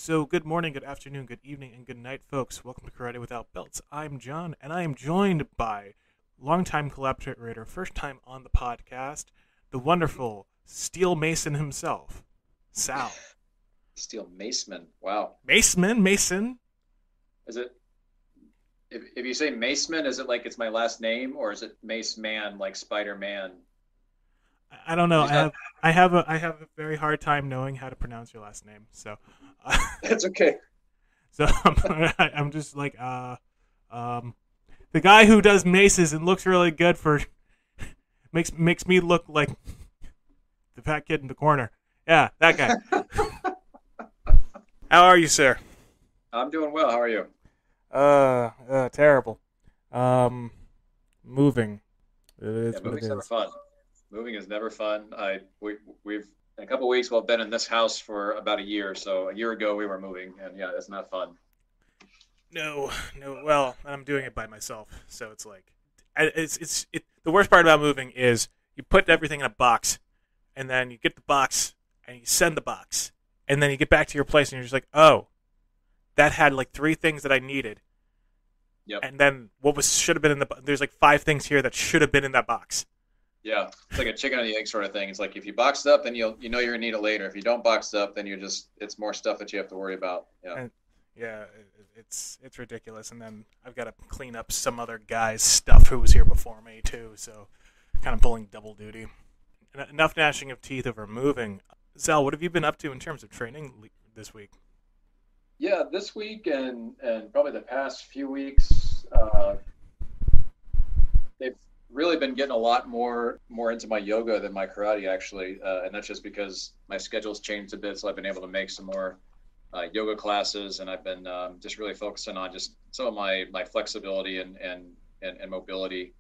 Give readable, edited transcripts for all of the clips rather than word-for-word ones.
So, good morning, good afternoon, good evening, and good night, folks. Welcome to Karate Without Belts. I'm John, and I am joined by longtime collaborator, first time on the podcast, the wonderful Steel Mason himself, Sal. Steel Maceman. Wow. Mason. Is it if you say Maceman, is it like it's my last name or is it Mace Man like Spider Man? I don't know. He's not I have a very hard time knowing how to pronounce your last name. So, That's okay. so I'm just like the guy who does maces and looks really good for makes me look like the fat kid in the corner. Yeah, that guy. How are you, sir? I'm doing well. How are you? Terrible. Moving. It Yeah, is what it moving's never is. fun. Moving is never fun. We've in a couple of weeks we'll have been in this house for about a year. So a year ago we were moving and yeah, it's not fun. No, no. Well, I'm doing it by myself, so it's like, the worst part about moving is you put everything in a box, and then you get the box and you send the box, and then you get back to your place and you're just like, oh, that had like three things that I needed, Yep. and then what was should have been in there's like five things here that should have been in that box. Yeah. It's like a chicken or the egg sort of thing. It's like if you box it up, then you know you're gonna need it later. If you don't box it up, then it's more stuff that you have to worry about. Yeah. And yeah, it's ridiculous. And then I've got to clean up some other guy's stuff who was here before me too. So kind of pulling double duty. Enough gnashing of teeth over moving. Zal, what have you been up to in terms of training this week? Yeah, this week and probably the past few weeks, they've really been getting a lot more into my yoga than my karate actually, and that's just because my schedule's changed a bit, so I've been able to make some more yoga classes, and I've been just really focusing on just some of my flexibility and mobility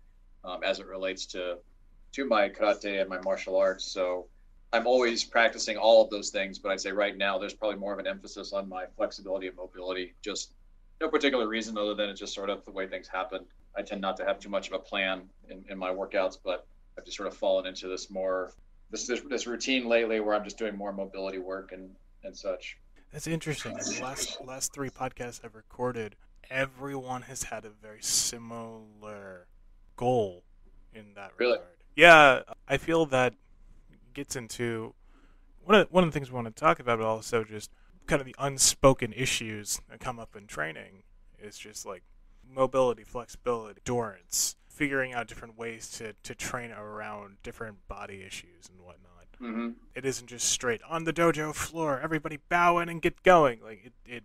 as it relates to my karate and my martial arts. So I'm always practicing all of those things, but I'd say right now there's probably more of an emphasis on my flexibility and mobility. Just no particular reason other than it's just sort of the way things happen. I tend not to have too much of a plan in my workouts, but I've just sort of fallen into this routine lately where I'm just doing more mobility work and such. That's interesting. The last three podcasts I've recorded, everyone has had a very similar goal in that Really? regard. Yeah, I feel that gets into one of the things we want to talk about, but also just kind of the unspoken issues that come up in training is just like mobility, flexibility, endurance, figuring out different ways to train around different body issues and whatnot. Mm-hmm. It isn't just straight on the dojo floor, everybody bow in and get going. Like it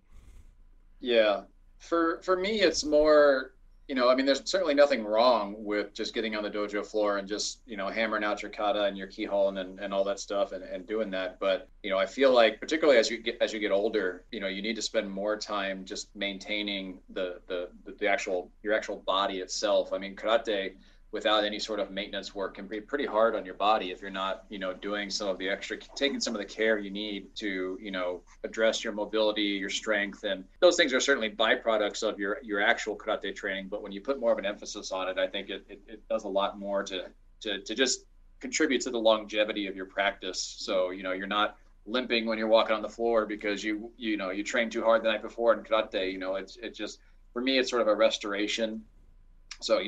Yeah. For me, it's more, I mean, there's certainly nothing wrong with just getting on the dojo floor and just, hammering out your kata and your kihon and all that stuff and doing that. But, I feel like particularly as you get older, you need to spend more time just maintaining the your actual body itself. I mean, karate without any sort of maintenance work can be pretty hard on your body if you're not, doing some of the extra, taking some of the care you need to, address your mobility, your strength. And those things are certainly byproducts of your actual karate training. But when you put more of an emphasis on it, I think it does a lot more to just contribute to the longevity of your practice. So, you're not limping when you're walking on the floor because you trained too hard the night before in karate. It's just, for me, it's sort of a restoration. So,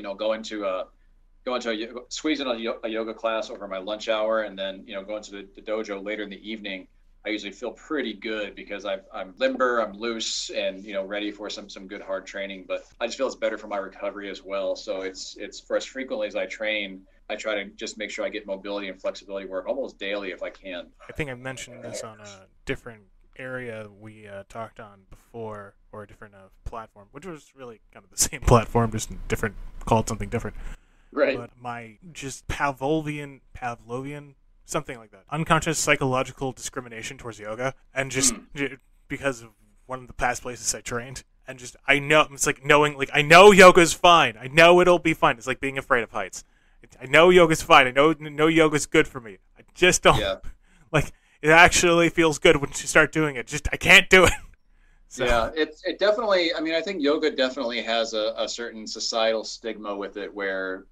squeeze in a yoga class over my lunch hour, and then going to the dojo later in the evening. I usually feel pretty good because I'm limber, I'm loose, and ready for some good hard training. But I just feel it's better for my recovery as well. So it's for as frequently as I train, I try to just make sure I get mobility and flexibility work almost daily if I can. I think I mentioned this on a different area we talked on before, or a different platform, which was really kind of the same platform, just different, called something different. Right. But my just Pavlovian, something like that, unconscious psychological discrimination towards yoga, and just because of one of the past places I trained, and just I know it's like knowing, like I know yoga's fine, I know it'll be fine. It's like being afraid of heights. I know yoga's fine. I know yoga's good for me. I just don't like. It actually feels good when you start doing it. Just I can't do it. So. Yeah, it definitely. I mean, I think yoga definitely has a certain societal stigma with it, where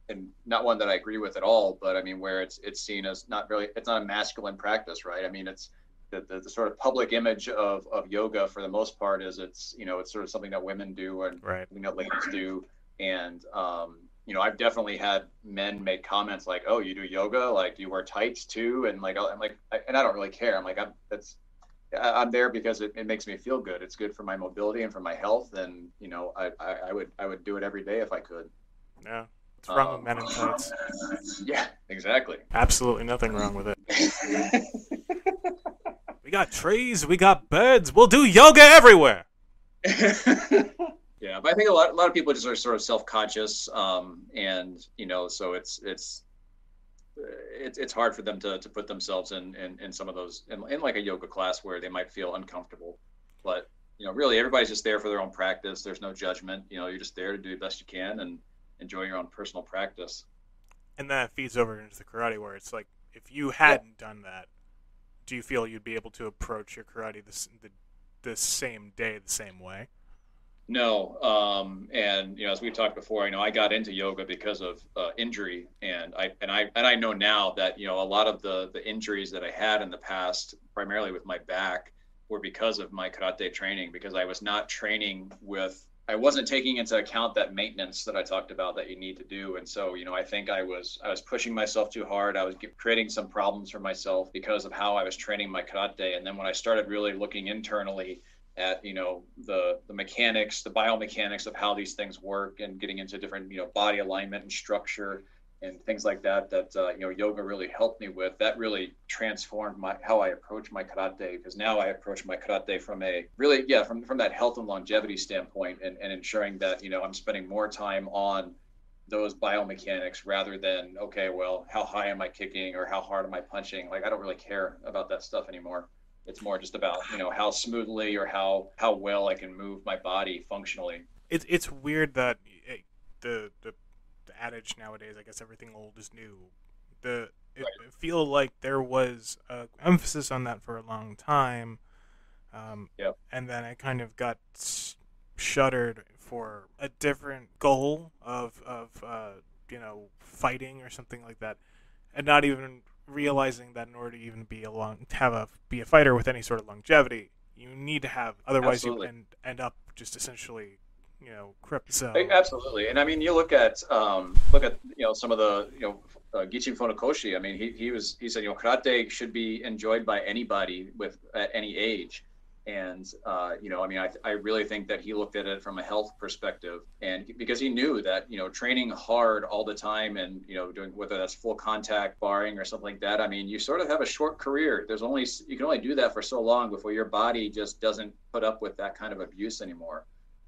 and not one that I agree with at all. But I mean, where it's seen as not really, it's not a masculine practice, right? I mean, it's the sort of public image of yoga for the most part is it's sort of something that women do and Right. something that ladies do. And, I've definitely had men make comments like, oh, you do yoga? Like, do you wear tights too? And like, I'm like, and I don't really care. I'm like, I'm there because it makes me feel good. It's good for my mobility and for my health. And, I would do it every day if I could. Yeah. What's wrong with men in tights? Yeah, exactly. Absolutely nothing wrong with it. We got trees, we got birds, we'll do yoga everywhere. Yeah, but I think a lot of people just are sort of self-conscious, and so it's hard for them to put themselves in some of those in like a yoga class where they might feel uncomfortable. But really everybody's just there for their own practice. There's no judgment. You're just there to do the best you can and enjoy your own personal practice. And that feeds over into the karate, where it's like, if you hadn't done that, do you feel you'd be able to approach your karate the same day, the same way? No, and as we talked before, I got into yoga because of injury, and I know now that a lot of the injuries that I had in the past, primarily with my back, were because of my karate training. Because I was not training I wasn't taking into account that maintenance that I talked about that you need to do, and so I think I was pushing myself too hard. I was creating some problems for myself because of how I was training my karate, and then when I started really looking internally at the mechanics, the biomechanics of how these things work, and getting into different body alignment and structure and things like that yoga really helped me with. That really transformed how I approach my karate, because now I approach my karate from a really from that health and longevity standpoint, and ensuring that I'm spending more time on those biomechanics rather than, okay, well, how high am I kicking or how hard am I punching? Like, I don't really care about that stuff anymore. It's more just about how smoothly or how well I can move my body functionally. It's weird that the adage nowadays, I guess everything old is new. I feel like there was a emphasis on that for a long time, and then it kind of got shuttered for a different goal of fighting or something like that, and not even realizing that in order to even be a fighter with any sort of longevity, you need to have, otherwise Absolutely. You end up just essentially crippled. So absolutely. And I mean, you look at some of the Gichin Funakoshi. I mean, he said karate should be enjoyed by anybody at any age. And I mean, I really think that he looked at it from a health perspective, and because he knew that training hard all the time and doing, whether that's full contact sparring or something like that, I mean, you sort of have a short career. You can only do that for so long before your body just doesn't put up with that kind of abuse anymore.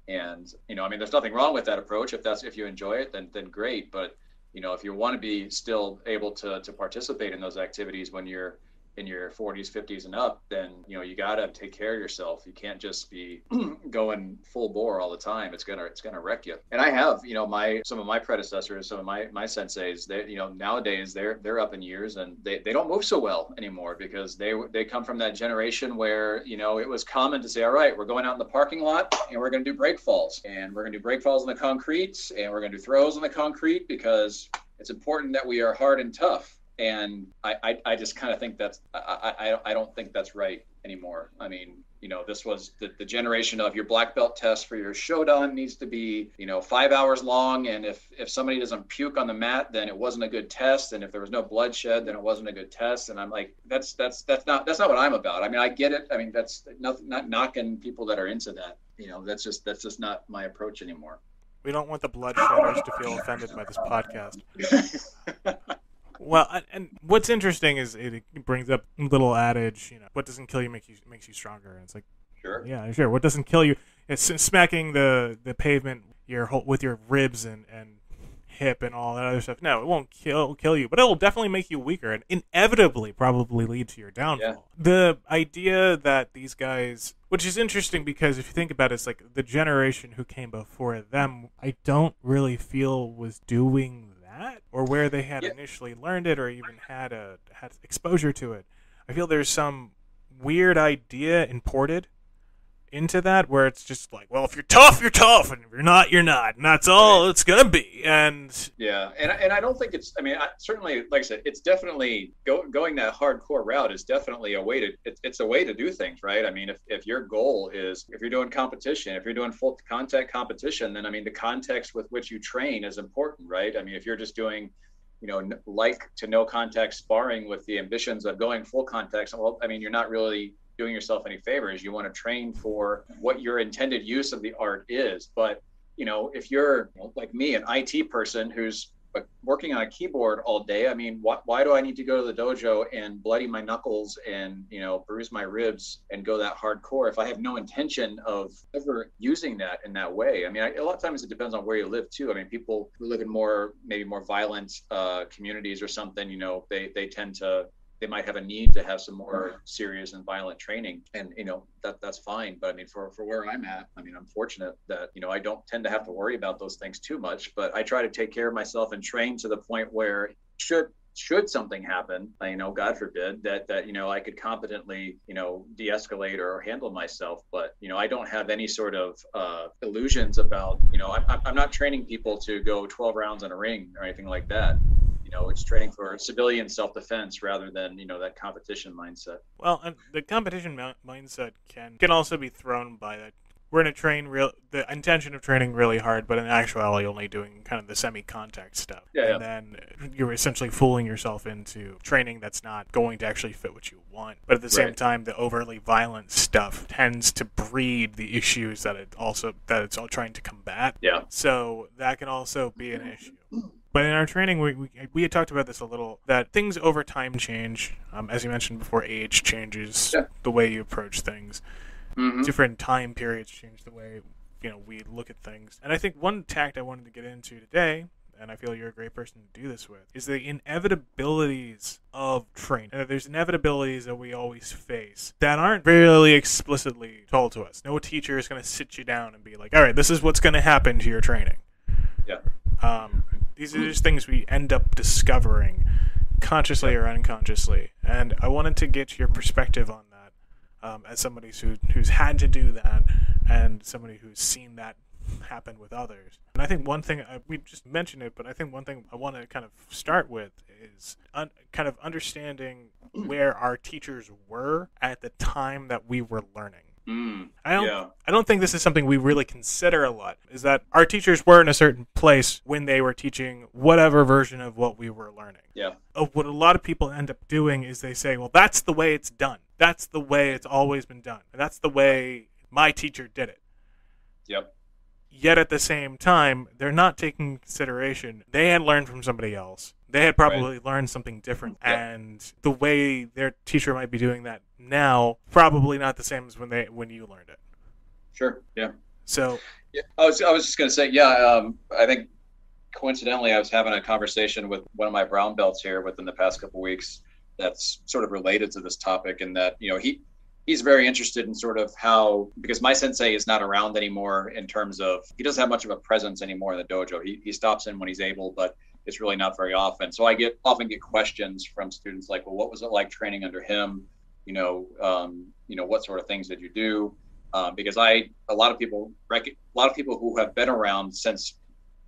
And I mean, there's nothing wrong with that approach. If you enjoy it, then great. But if you want to be still able to participate in those activities when you're in your 40s, 50s and up, then you got to take care of yourself. You can't just be going full bore all the time. It's gonna wreck you. And I have some of my predecessors, some of my senseis, they nowadays they're up in years, and they don't move so well anymore, because they come from that generation where it was common to say, all right, we're going out in the parking lot and we're going to do break falls, and we're going to do break falls on the concrete, and we're going to do throws on the concrete, because it's important that we are hard and tough. And I just kind of think I don't think that's right anymore. I mean, this was the generation of your black belt test for your Shodan needs to be 5 hours long, and if somebody doesn't puke on the mat, then it wasn't a good test, and if there was no bloodshed, then it wasn't a good test. And I'm like, that's not what I'm about. I mean, I get it. I mean, that's not knocking people that are into that. That's just not my approach anymore. We don't want the bloodshedders to feel offended by this podcast. Well, and what's interesting is it brings up a little adage, what doesn't kill you makes you stronger. And it's like, sure, yeah, sure. What doesn't kill you? It's smacking the pavement with your ribs and hip and all that other stuff. No, it won't kill you, but it will definitely make you weaker and inevitably probably lead to your downfall. Yeah. The idea that these guys, which is interesting because if you think about it, it's like the generation who came before them, I don't really feel was doing that, or where they had initially learned it or even had exposure to it. I feel there's some weird idea imported into that, where it's just like, well, if you're tough, you're tough, and if you're not, you're not, and that's all it's gonna be. And yeah, and I don't think it's. I mean, certainly, like I said, it's definitely going that hardcore route is definitely a way to. It's a way to do things, right? I mean, if your goal is, if you're doing competition, if you're doing full contact competition, then I mean, the context with which you train is important, right? I mean, if you're just doing, light to no contact sparring with the ambitions of going full contact, well, I mean, you're not really doing yourself any favors. You want to train for what your intended use of the art is. But, if you're like me, an IT person who's working on a keyboard all day, I mean, why do I need to go to the dojo and bloody my knuckles and, bruise my ribs and go that hardcore if I have no intention of ever using that in that way? I mean, a lot of times it depends on where you live too. I mean, people who live in maybe more violent communities or something, they tend to, they might have a need to have some more serious and violent training, and that's fine. But I mean, for where I'm at, I mean, I'm fortunate that I don't tend to have to worry about those things too much. But I try to take care of myself and train to the point where should something happen, God forbid, that I could competently de-escalate or handle myself. But I don't have any sort of illusions about I'm not training people to go 12 rounds in a ring or anything like that. It's training for civilian self-defense rather than, that competition mindset. Well, and the competition mindset can also be thrown by that. We're going to train the intention of training really hard, but in actuality only doing kind of the semi-contact stuff. Yeah, then you're essentially fooling yourself into training that's not going to actually fit what you want. But at the same time, the overly violent stuff tends to breed the issues that it's all trying to combat. Yeah. So that can also be an issue. But in our training, we had talked about this a little, that things over time change. As you mentioned before, age changes the way you approach things. Mm-hmm. Different time periods change the way we look at things. And I think one tact I wanted to get into today, and I feel you're a great person to do this with, is the inevitabilities of training. There's inevitabilities that we always face that aren't really explicitly told to us. No teacher is going to sit you down and be like, all right, this is what's going to happen to your training. Yeah. These are just things we end up discovering, consciously or unconsciously. And I wanted to get your perspective on that, as somebody who's had to do that, and somebody who's seen that happen with others. And I think one thing, we just mentioned it, but I think one thing I want to kind of start with is kind of understanding where our teachers were at the time that we were learning. I don't think this is something we really consider a lot, is that our teachers were in a certain place when they were teaching whatever version of what we were learning. Yeah. What a lot of people end up doing is they say, well, that's the way it's done. That's the way it's always been done. And that's the way my teacher did it. Yep. Yet at the same time, they're not taking consideration. They had learned from somebody else. They had probably learned something different. Yep. And the way their teacher might be doing that now, probably not the same as when you learned it. Sure. Yeah. So I was just going to say, I think coincidentally, I was having a conversation with one of my brown belts here within the past couple of weeks that's sort of related to this topic, and that, he's very interested in sort of how, because my sensei is not around anymore in terms of, he doesn't have much of a presence anymore in the dojo. He stops in when he's able, but it's really not very often. So I often get questions from students like, well, what was it like training under him? What sort of things did you do? Because a lot of people who have been around since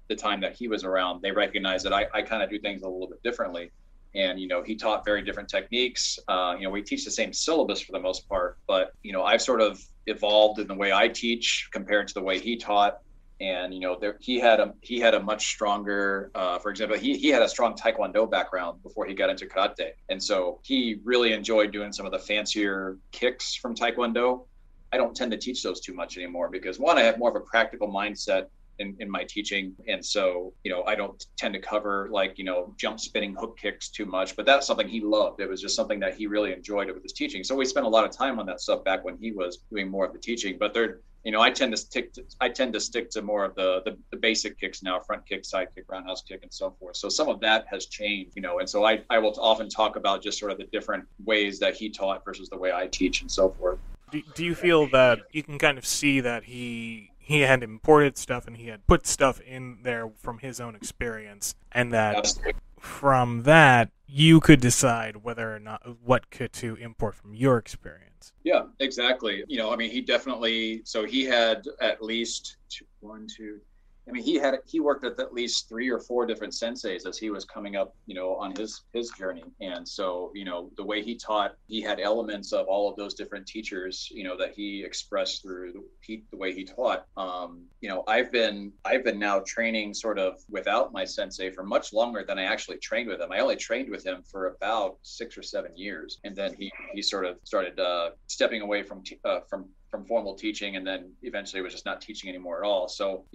the time that he was around, they recognize that I kind of do things a little bit differently. And, he taught very different techniques. We teach the same syllabus for the most part, but, I've sort of evolved in the way I teach compared to the way he taught. And, he had a much stronger, for example, he had a strong Taekwondo background before he got into karate. And so he really enjoyed doing some of the fancier kicks from Taekwondo. I don't tend to teach those too much anymore because, one, I have more of a practical mindset in my teaching. And so, I don't tend to cover jump spinning hook kicks too much, but that's something he loved. It was just something that he really enjoyed with his teaching. So we spent a lot of time on that stuff back when he was doing more of the teaching, but I tend to stick to more of the basic kicks now: front kick, side kick, roundhouse kick, and so forth. So some of that has changed, and so I will often talk about just sort of the different ways that he taught versus the way I teach and so forth. Do you feel that you can kind of see that he had imported stuff and he had put stuff in there from his own experience, and that from that, you could decide whether or not to import from your experience. Yeah, exactly. I mean, he had at least he worked with at least 3 or 4 different senseis as he was coming up, on his journey. And so, the way he taught, he had elements of all of those different teachers, that he expressed through the way he taught. I've been now training sort of without my sensei for much longer than I actually trained with him. I only trained with him for about 6 or 7 years, and then he sort of started stepping away from formal teaching, and then eventually was just not teaching anymore at all. So,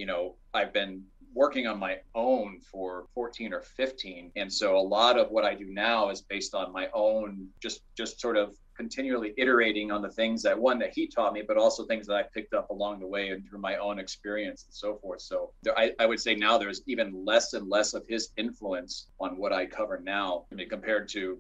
I've been working on my own for 14 or 15. And so a lot of what I do now is based on my own, just sort of continually iterating on the things that he taught me, but also things that I picked up along the way and through my own experience and so forth. So I would say now there's even less and less of his influence on what I cover now. I mean, compared to,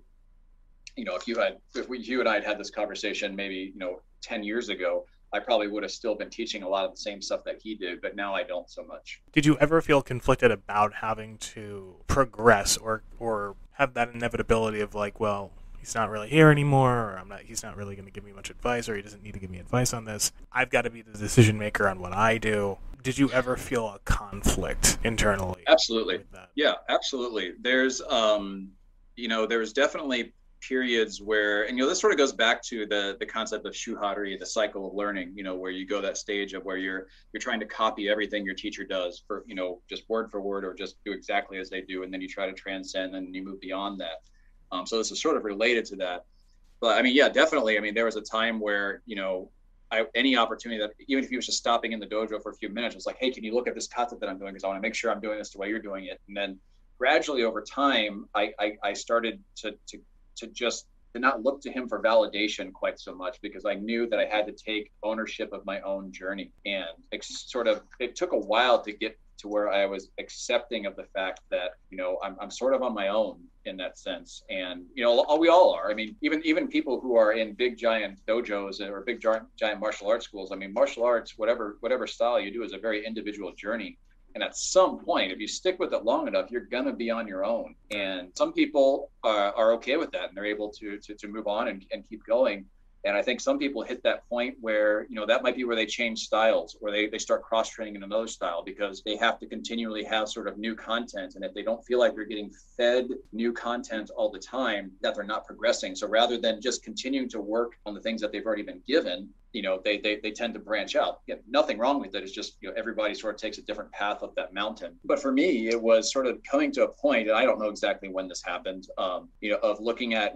if you and I had this conversation maybe, 10 years ago, I probably would have still been teaching a lot of the same stuff that he did, but now I don't so much. Did you ever feel conflicted about having to progress or have that inevitability of like, well, he's not really here anymore, or he's not really going to give me much advice, or he doesn't need to give me advice on this. I've got to be the decision maker on what I do. Did you ever feel a conflict internally? Absolutely. Yeah, absolutely. There's definitely periods where, and this sort of goes back to the concept of shuhari, the cycle of learning, where you go that stage of where you're trying to copy everything your teacher does for, just word for word, or just do exactly as they do, and then you try to transcend and you move beyond that. So this is sort of related to that. But I mean, yeah, definitely. I mean, there was a time where, any opportunity that, even if he was just stopping in the dojo for a few minutes, it's like, hey, can you look at this kata that I'm doing? Because I want to make sure I'm doing this the way you're doing it. And then gradually over time, I started to not look to him for validation quite so much, because I knew that I had to take ownership of my own journey. And it took a while to get to where I was accepting of the fact that, I'm sort of on my own in that sense. And, we all are. I mean, even people who are in big giant dojos or big giant martial arts schools, I mean, martial arts, whatever style you do, is a very individual journey. And at some point, if you stick with it long enough, you're going to be on your own. And some people are okay with that, and they're able to move on and keep going. And I think some people hit that point where, that might be where they change styles, or they start cross-training in another style, because they have to continually have sort of new content. And if they don't feel like they're getting fed new content all the time, that they're not progressing. So rather than just continuing to work on the things that they've already been given, they tend to branch out. Nothing wrong with it. It's just, everybody sort of takes a different path up that mountain. But for me, it was sort of coming to a point, and I don't know exactly when this happened, of looking at,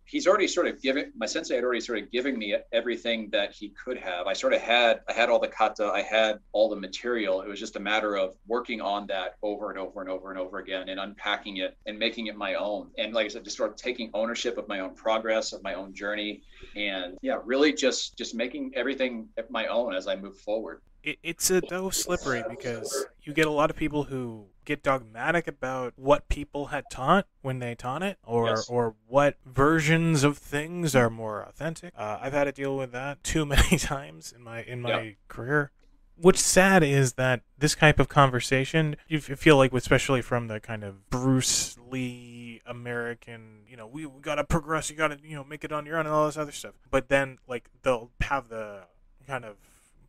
he's already sort of my sensei had already sort of given me everything that he could have. I had all the kata, I had all the material. It was just a matter of working on that over and over and over and over again, and unpacking it and making it my own. And like I said, just sort of taking ownership of my own progress, of my own journey. And yeah, really just making everything my own as I move forward. It's so slippery, because you get a lot of people who get dogmatic about what people had taught when they taught it, or what versions of things are more authentic. I've had to deal with that too many times in my career. What's sad is that this type of conversation, you feel like, especially from the kind of Bruce Lee American, we gotta progress, you gotta, make it on your own and all this other stuff. But then, like, they'll have the kind of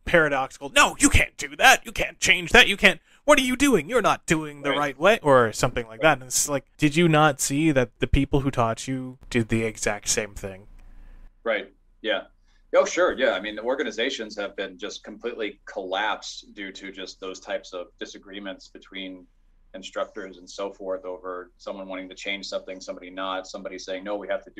paradoxical, no, you can't do that, you can't change that, you can't, what are you doing? You're not doing the right way, or something like that. And it's like, did you not see that the people who taught you did the exact same thing? Right, yeah. Oh, sure. Yeah. I mean, the organizations have been just completely collapsed due to just those types of disagreements between instructors and so forth, over someone wanting to change something, somebody not, somebody saying, no, we have to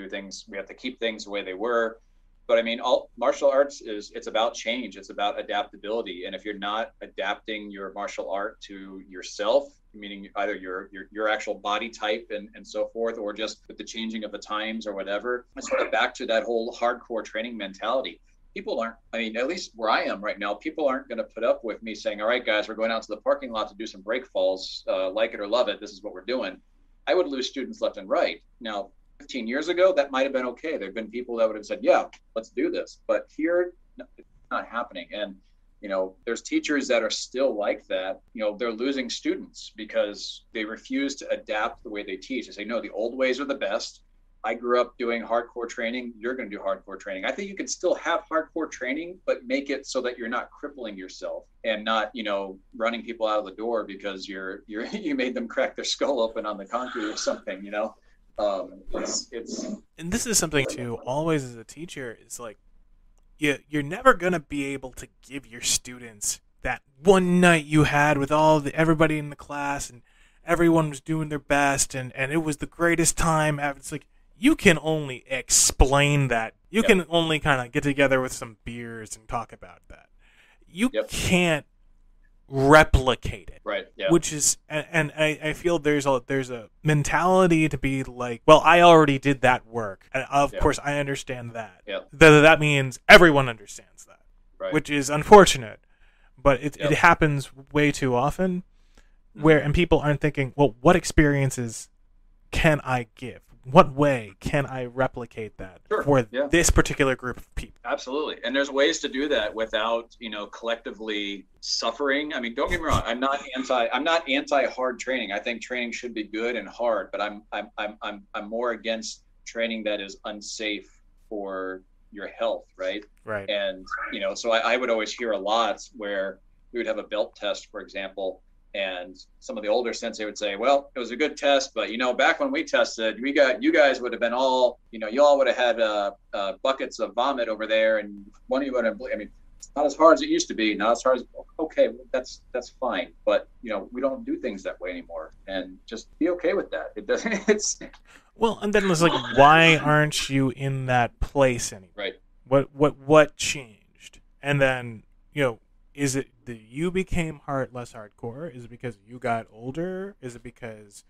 keep things the way they were. But I mean, all martial arts it's about change. It's about adaptability. And if you're not adapting your martial art to yourself, meaning either your actual body type and so forth, or just with the changing of the times or whatever, it's sort of back to that whole hardcore training mentality. People aren't, I mean, at least where I am right now, people aren't going to put up with me saying, all right, guys, we're going out to the parking lot to do some break falls, like it or love it. This is what we're doing. I would lose students left and right. Now, 15 years ago, that might have been okay. There've been people that would have said, yeah, let's do this. But here, it's not happening. And there's teachers that are still like that. They're losing students because they refuse to adapt the way they teach. They say, no, the old ways are the best. I grew up doing hardcore training. You're going to do hardcore training. I think you can still have hardcore training, but make it so that you're not crippling yourself and not, running people out of the door because you made them crack their skull open on the concrete or something, it's and this is something too, always as a teacher, is like, you're never going to be able to give your students that one night you had with everybody in the class and everyone was doing their best and it was the greatest time. It's like, you can only explain that. You can only kind of get together with some beers and talk about that. You can't replicate it. Right. Yeah. Which is, and I feel there's a mentality to be like, well, I already did that work. And of course, I understand that. Yeah. That means everyone understands that, right. Which is unfortunate. But it happens way too often and people aren't thinking, well, what experiences can I give? What way can I replicate that for this particular group of people? Absolutely. And there's ways to do that without, collectively suffering. I mean, don't get me wrong. I'm not anti hard training. I think training should be good and hard, but I'm more against training that is unsafe for your health. Right. Right. And, so I would always hear a lot where we would have a belt test, for example, and some of the older sensei would say, well, it was a good test, but, back when we tested, you guys would have been all, you all would have had buckets of vomit over there. And one of you would have, it's not as hard as it used to be. Not as hard as, okay, well, that's fine. But, we don't do things that way anymore. And just be okay with that. It doesn't, it's. Well, and then it's like, why aren't you in that place anymore? Right. What changed? And then, is it that you became less hardcore? Is it because you got older? Is it because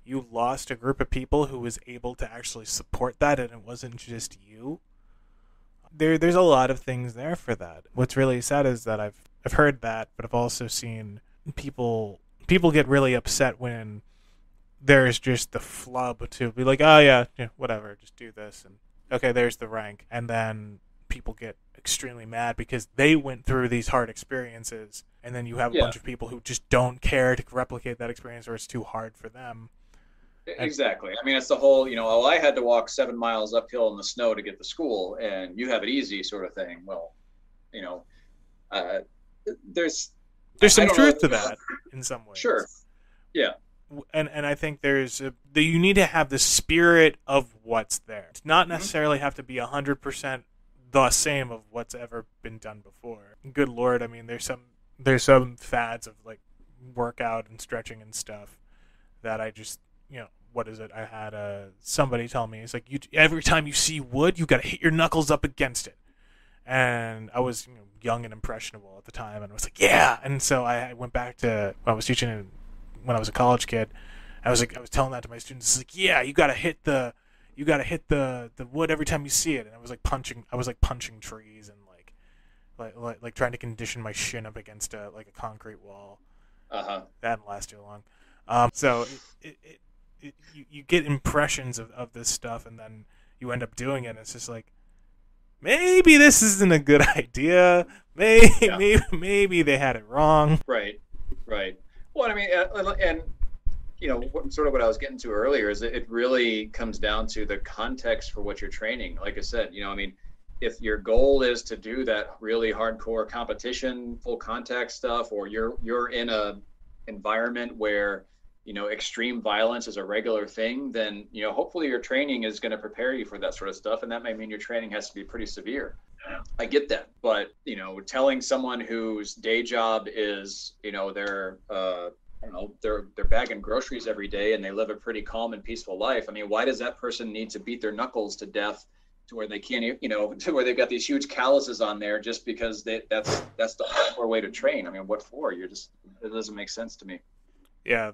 you lost a group of people who was able to actually support that and it wasn't just you? There's a lot of things there for that. What's really sad is that I've heard that, but I've also seen people get really upset when there's just the flub to be like, oh yeah, whatever, just do this, and okay, there's the rank, and then people get extremely mad because they went through these hard experiences, and then you have a bunch of people who just don't care to replicate that experience, or it's too hard for them. Exactly. I mean, it's the whole, I had to walk 7 miles uphill in the snow to get to school, and you have it easy sort of thing. Well, there's some truth to that in some ways. Sure. Yeah. And I think you need to have the spirit of what's there. It's not necessarily have to be 100% the same of what's ever been done before. Good Lord, I mean, there's some fads of like workout and stretching and stuff that I just, what is it? I had somebody tell me, it's like, every time you see wood, you got to hit your knuckles up against it. And I was young and impressionable at the time, and I was like, yeah. And so I went back to when I was teaching when I was a college kid. I was telling that to my students. It's like, yeah, you got to hit the wood every time you see it. And I was like punching trees and like trying to condition my shin up against a concrete wall. That didn't last too long. So you get impressions of this stuff, and then you end up doing it, and it's just like, maybe this isn't a good idea. Maybe they had it wrong. Right. Well, I mean, and sort of what I was getting to earlier is it really comes down to the context for what you're training. Like I said, if your goal is to do that really hardcore competition, full contact stuff, or you're in a environment where extreme violence is a regular thing, then hopefully your training is going to prepare you for that sort of stuff, and that may mean your training has to be pretty severe. I get that, but telling someone whose day job is they're bagging groceries every day and they live a pretty calm and peaceful life, I mean, why does that person need to beat their knuckles to death to where they can't, to where they've got these huge calluses on there just because that's the hardcore way to train? I mean, what for? It doesn't make sense to me. Yeah,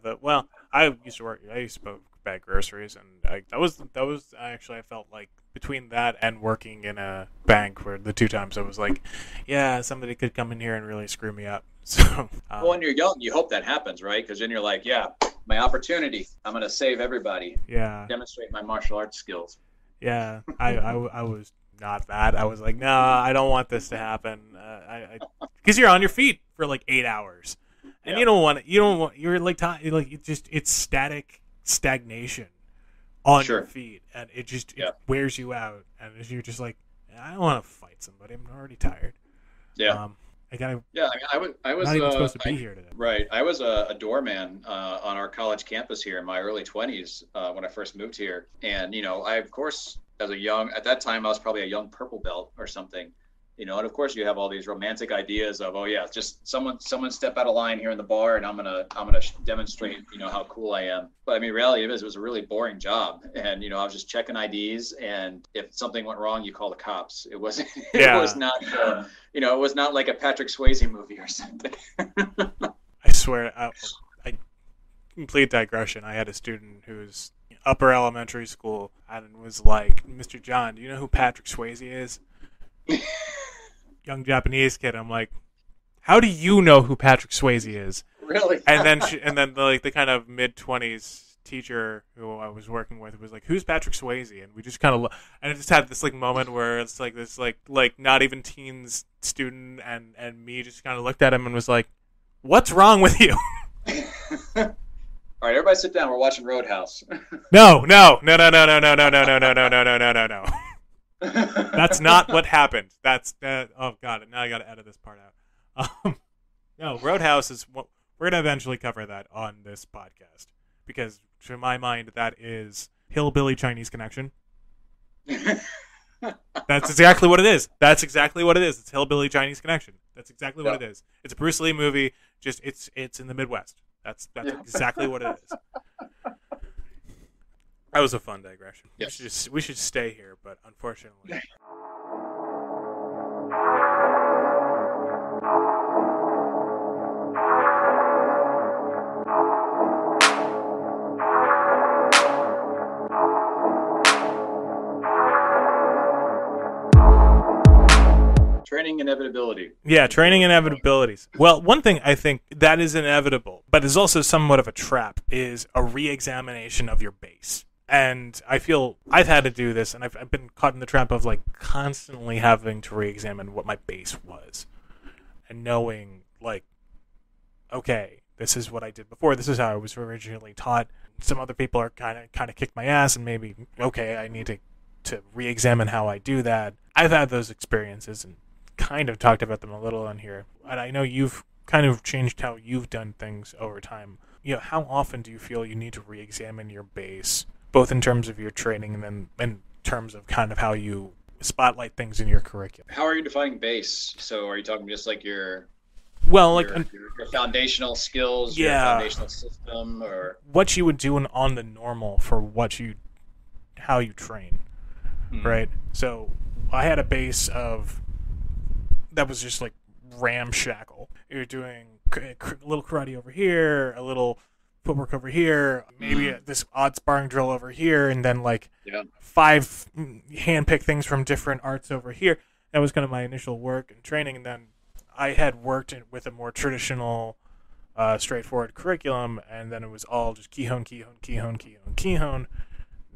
I used to bag groceries, and that was actually, I felt like between that and working in a bank, where the two times I was like, yeah, somebody could come in here and really screw me up. So well, when you're young, you hope that happens, right? Because then you're like, yeah, my opportunity, I'm going to save everybody. Yeah. Demonstrate my martial arts skills. Yeah, I was not that. I was like, no, I don't want this to happen. Because you're on your feet for like 8 hours, and you don't want, you're like, it's stagnation on your feet, and it wears you out, and you're just like, I don't want to fight somebody. I'm already tired. Yeah. I gotta. Yeah, I mean, I was not even supposed to be here today. Right. I was a doorman on our college campus here in my early 20s when I first moved here. And, I, of course, at that time, I was probably a young purple belt or something, and of course you have all these romantic ideas of, oh yeah, just someone step out of line here in the bar and I'm going to demonstrate, how cool I am. But I mean, reality it was a really boring job. And, I was just checking IDs, and if something went wrong, you call the cops. It wasn't, it was not, it was not like a Patrick Swayze movie or something. I swear, I complete digression. I had a student who's upper elementary school and was like, Mr. John, do you know who Patrick Swayze is? Young Japanese kid. I'm like, how do you know who Patrick Swayze is? Really? And then like the kind of mid-20s teacher who I was working with was like, who's Patrick Swayze? And we just kind of and I just had this like moment where it's like this like not even teens student and me just kind of looked at him and was like, what's wrong with you? All right, everybody sit down. We're watching Roadhouse. No. That's not what happened. That's oh god, now I got to edit this part out. No, Roadhouse is what we're going to eventually cover that on this podcast, because to my mind that is hillbilly Chinese connection. That's exactly what it is. It's hillbilly Chinese connection. That's exactly what it is. It's a Bruce Lee movie, just it's in the Midwest. That's exactly what it is. That was a fun digression. Yes. We should stay here, but unfortunately. Training inevitability. Yeah, training inevitabilities. Well, one thing I think that is inevitable, but is also somewhat of a trap, is a re-examination of your base. And I feel I've had to do this, and I've been caught in the trap of like constantly having to re-examine what my base was, and knowing like, okay, this is what I did before. This is how I was originally taught. Some other people are kind of kicked my ass, and maybe okay, I need to re-examine how I do that. I've had those experiences and kind of talked about them a little on here, and I know you've kind of changed how you've done things over time. How often do you feel you need to re-examine your base, both in terms of your training and then in terms of kind of how you spotlight things in your curriculum? How are you defining base? So are you talking just like your foundational skills, your foundational system, or what you would do on the normal for how you train, right? So I had a base that was just like ramshackle. You're doing a little karate over here, a little footwork over here, maybe this odd sparring drill over here, and then like 5 hand-picked things from different arts over here. That was kind of my initial work and training, and then I had worked with a more traditional, straightforward curriculum, and then it was all just kihon.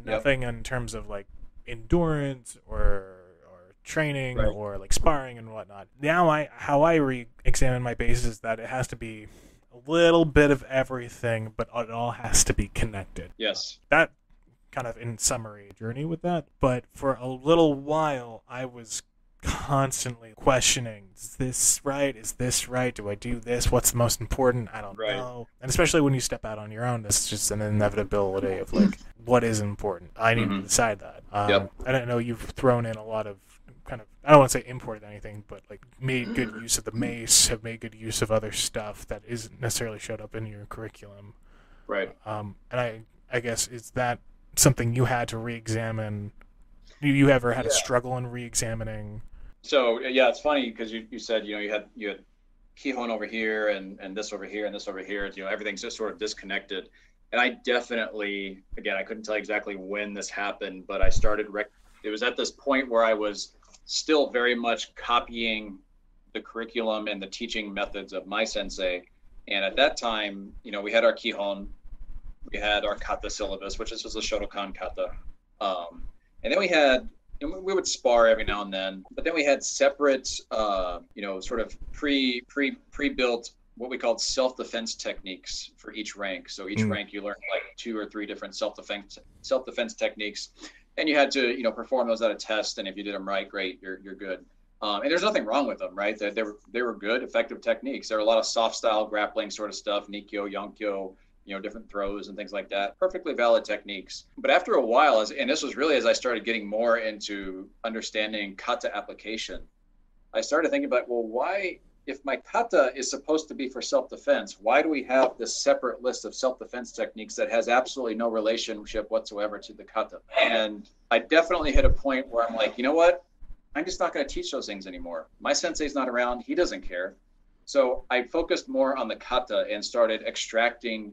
Nothing in terms of like endurance or training or like sparring and whatnot. Now how I re-examine my base is that it has to be a little bit of everything, but it all has to be connected. Yes. That kind of in summary journey with that. But for a little while I was constantly questioning, is this right? Is this right? Do I do this? What's the most important? I don't know. And especially when you step out on your own, it's just an inevitability of like, what is important? I need to decide that. I don't know, you've thrown in a lot of kind of, I don't want to say imported anything, but like made good use of the mace, have made good use of other stuff that isn't necessarily showed up in your curriculum. Right. And I guess, is that something you had to re-examine? You ever had a struggle in re-examining? So yeah, it's funny because you said you had kihon over here and this over here and this over here. Everything's just sort of disconnected. And I definitely, again, I couldn't tell you exactly when this happened, but I started. It was at this point where I was still very much copying the curriculum and the teaching methods of my sensei. And at that time, we had our kihon, we had our kata syllabus, which is the Shotokan kata. And then we had, and we would spar every now and then, but then we had separate, sort of pre-built what we called self-defense techniques for each rank. So each rank you learned like 2 or 3 different self-defense techniques, and you had to, perform those at a test. And if you did them right, great, you're good. And there's nothing wrong with them, right? They were good, effective techniques. There were a lot of soft style grappling sort of stuff, Nikyo, Yonkyo, different throws and things like that. Perfectly valid techniques. But after a while, and this was really as I started getting more into understanding kata application, I started thinking about, well, why, if my kata is supposed to be for self-defense, why do we have this separate list of self-defense techniques that has absolutely no relationship whatsoever to the kata? And I definitely hit a point where I'm like, you know what? I'm just not going to teach those things anymore. My sensei's not around. He doesn't care. So I focused more on the kata and started extracting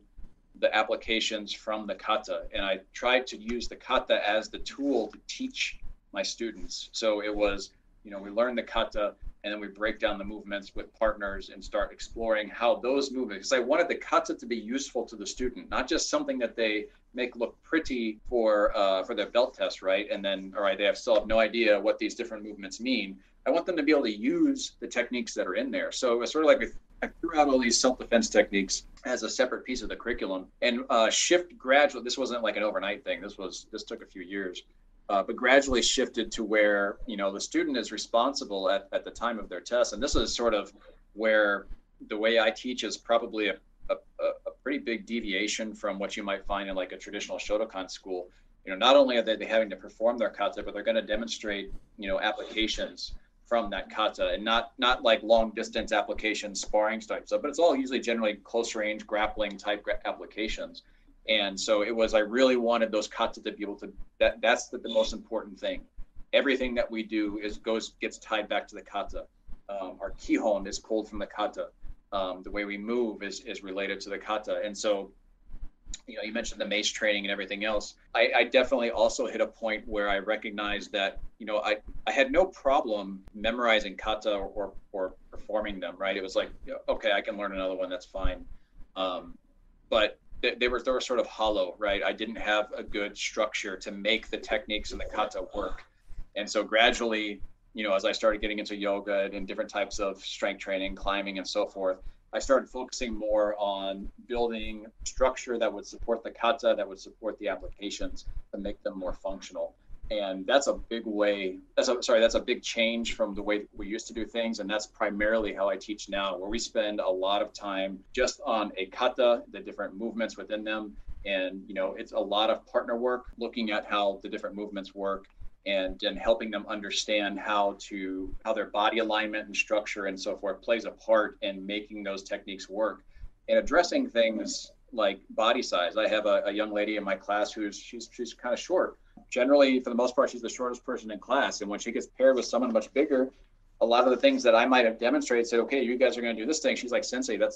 the applications from the kata. And I tried to use the kata as the tool to teach my students. So it was, we learn the kata, and then we break down the movements with partners and start exploring how those movements, because I wanted the kata to be useful to the student, not just something that they make look pretty for their belt test, right? And then, all right, they still have no idea what these different movements mean. I want them to be able to use the techniques that are in there. So it was sort of like I threw out all these self-defense techniques as a separate piece of the curriculum, and shift gradually. This wasn't like an overnight thing. This took a few years. But gradually shifted to where, the student is responsible at the time of their test. And this is sort of where the way I teach is probably a pretty big deviation from what you might find in like a traditional Shotokan school. Not only are they having to perform their kata, but they're going to demonstrate, applications from that kata, and not like long distance applications, sparring type stuff, but it's all usually generally close range grappling type applications. And so I really wanted those kata to be able to, that's the most important thing. Everything that we do gets tied back to the kata. Our kihon is pulled from the kata. The way we move is related to the kata. And so, you mentioned the mace training and everything else. I definitely also hit a point where I recognized that, I had no problem memorizing kata or performing them, right? It was like, okay, I can learn another one, that's fine. But they were sort of hollow, right? I didn't have a good structure to make the techniques in the kata work. And so gradually, as I started getting into yoga and different types of strength training, climbing and so forth, I started focusing more on building structure that would support the kata, that would support the applications to make them more functional. And that's a big change from the way we used to do things. And that's primarily how I teach now, where we spend a lot of time just on a kata, the different movements within them. And, it's a lot of partner work, looking at how the different movements work and helping them understand how their body alignment and structure and so forth plays a part in making those techniques work, and addressing things like body size. I have a young lady in my class she's kind of short. Generally, for the most part, she's the shortest person in class. And when she gets paired with someone much bigger, a lot of the things that I might have demonstrated, said, okay, you guys are going to do this thing. She's like, Sensei, that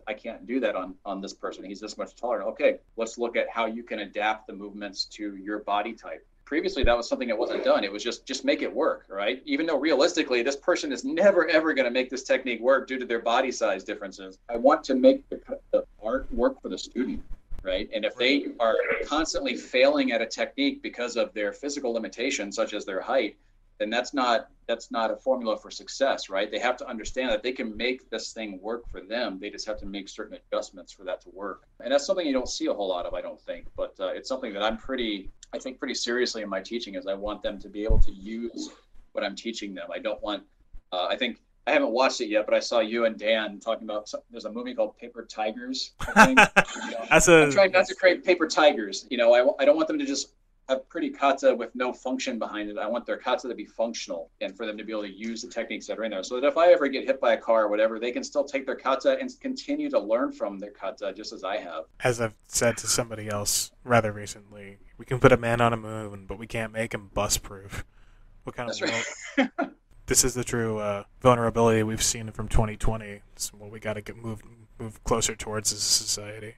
I can't do that on this person. He's this much taller. Okay, let's look at how you can adapt the movements to your body type. Previously, that was something that wasn't done. It was just make it work, right? Even though realistically, this person is never, ever going to make this technique work due to their body size differences. I want to make the art work for the student, right? And if they are constantly failing at a technique because of their physical limitations, such as their height, then that's not a formula for success, right? They have to understand that they can make this thing work for them. They just have to make certain adjustments for that to work. And that's something you don't see a whole lot of, I don't think, but it's something that I think pretty seriously in my teaching, is I want them to be able to use what I'm teaching them. I don't want, I think, I haven't watched it yet, but I saw you and Dan talking about, there's a movie called Paper Tigers, I think. I'm trying not to create paper tigers. I don't want them to just have pretty kata with no function behind it. I want their kata to be functional and for them to be able to use the techniques that are in there, so that if I ever get hit by a car or whatever, they can still take their kata and continue to learn from their kata just as I have. As I've said to somebody else rather recently, we can put a man on a moon, but we can't make him bus-proof. What kind That's of right. This is the true vulnerability we've seen from 2020. It's what we got to move closer towards as a society.